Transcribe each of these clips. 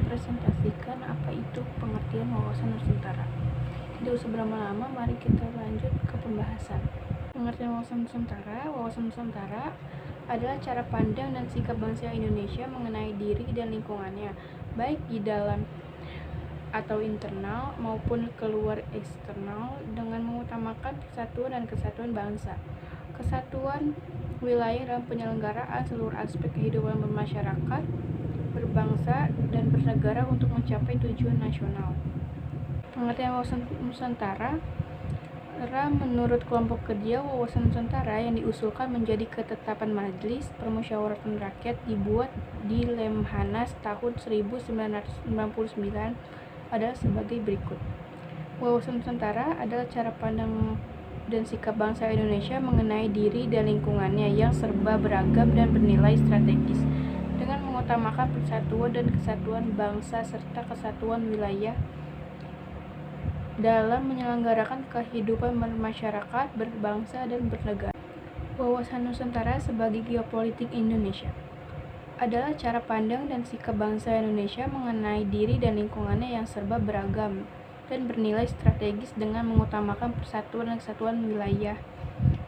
mempresentasikan apa itu pengertian wawasan Nusantara. Tidak usah berlama-lama, mari kita lanjut ke pembahasan. Pengertian wawasan Nusantara adalah cara pandang dan sikap bangsa Indonesia mengenai diri dan lingkungannya, baik di dalam atau internal maupun keluar eksternal, dengan mengutamakan persatuan dan kesatuan bangsa, kesatuan wilayah dalam penyelenggaraan seluruh aspek kehidupan bermasyarakat, berbangsa, dan bernegara untuk mencapai tujuan nasional. Pengertian wawasan Nusantara menurut kelompok kerja wawasan Nusantara yang diusulkan menjadi ketetapan Majelis Permusyawaratan Rakyat dibuat di Lemhanas tahun 1999 adalah sebagai berikut. Wawasan Nusantara adalah cara pandang dan sikap bangsa Indonesia mengenai diri dan lingkungannya yang serba beragam dan bernilai strategis, dengan mengutamakan persatuan dan kesatuan bangsa serta kesatuan wilayah dalam menyelenggarakan kehidupan bermasyarakat, berbangsa, dan bernegara. Wawasan Nusantara sebagai geopolitik Indonesia adalah cara pandang dan sikap bangsa Indonesia mengenai diri dan lingkungannya yang serba beragam dan bernilai strategis, dengan mengutamakan persatuan dan kesatuan wilayah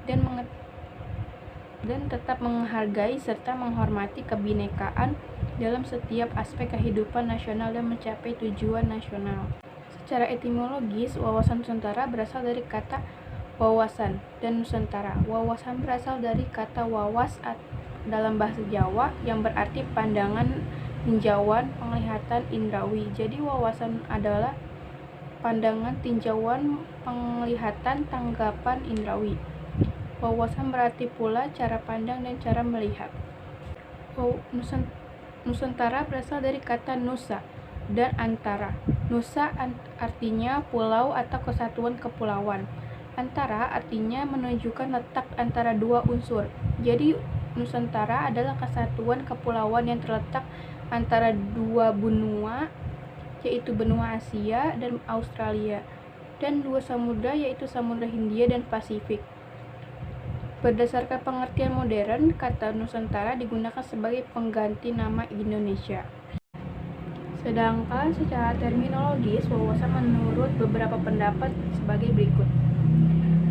dan tetap menghargai serta menghormati kebinekaan dalam setiap aspek kehidupan nasional dan mencapai tujuan nasional. Secara etimologis, wawasan Nusantara berasal dari kata wawasan dan Nusantara. Wawasan berasal dari kata wawas dalam bahasa Jawa yang berarti pandangan, tinjauan, penglihatan indrawi. Jadi wawasan adalah pandangan, tinjauan, penglihatan, tanggapan indrawi. Wawasan berarti pula cara pandang dan cara melihat. Nusantara berasal dari kata nusa dan antara. Nusa artinya pulau atau kesatuan kepulauan. Antara artinya menunjukkan letak antara dua unsur. Jadi Nusantara adalah kesatuan kepulauan yang terletak antara dua benua, yaitu benua Asia dan Australia, dan dua samudra, yaitu Samudra Hindia dan Pasifik. Berdasarkan pengertian modern, kata Nusantara digunakan sebagai pengganti nama Indonesia. Sedangkan secara terminologis, wawasan menurut beberapa pendapat sebagai berikut.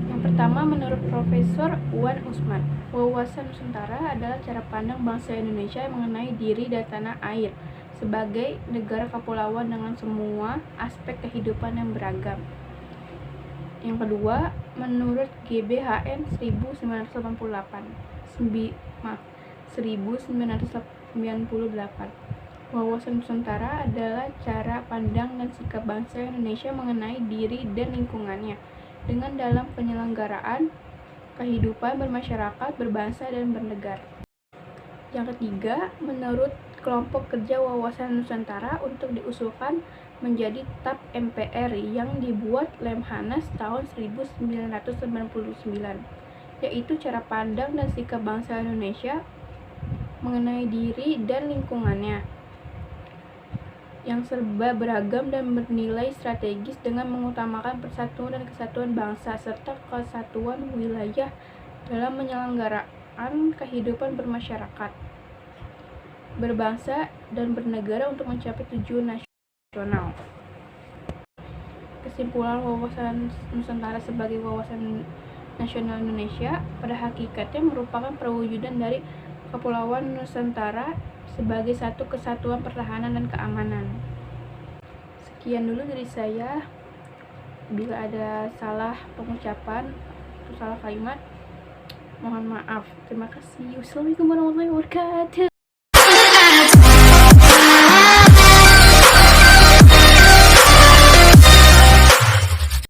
Yang pertama, menurut Profesor Wan Usman, wawasan Nusantara adalah cara pandang bangsa Indonesia mengenai diri dan tanah air sebagai negara kepulauan dengan semua aspek kehidupan yang beragam. Yang kedua, menurut GBHN 1998, wawasan Nusantara adalah cara pandang dan sikap bangsa Indonesia mengenai diri dan lingkungannya dengan dalam penyelenggaraan kehidupan bermasyarakat, berbangsa, dan bernegara. Yang ketiga, menurut kelompok kerja wawasan Nusantara untuk diusulkan menjadi TAP MPR yang dibuat Lemhanas tahun 1999, yaitu cara pandang dan sikap bangsa Indonesia mengenai diri dan lingkungannya yang serba beragam dan bernilai strategis, dengan mengutamakan persatuan dan kesatuan bangsa serta kesatuan wilayah dalam menyelenggaraan kehidupan bermasyarakat, berbangsa, dan bernegara untuk mencapai tujuan nasional. Kesimpulan, wawasan Nusantara sebagai wawasan nasional Indonesia pada hakikatnya merupakan perwujudan dari Kepulauan Nusantara sebagai satu kesatuan pertahanan dan keamanan. Sekian dulu dari saya. Bila ada salah pengucapan atau salah kalimat, mohon maaf. Terima kasih. Wassalamualaikum warahmatullahi wabarakatuh.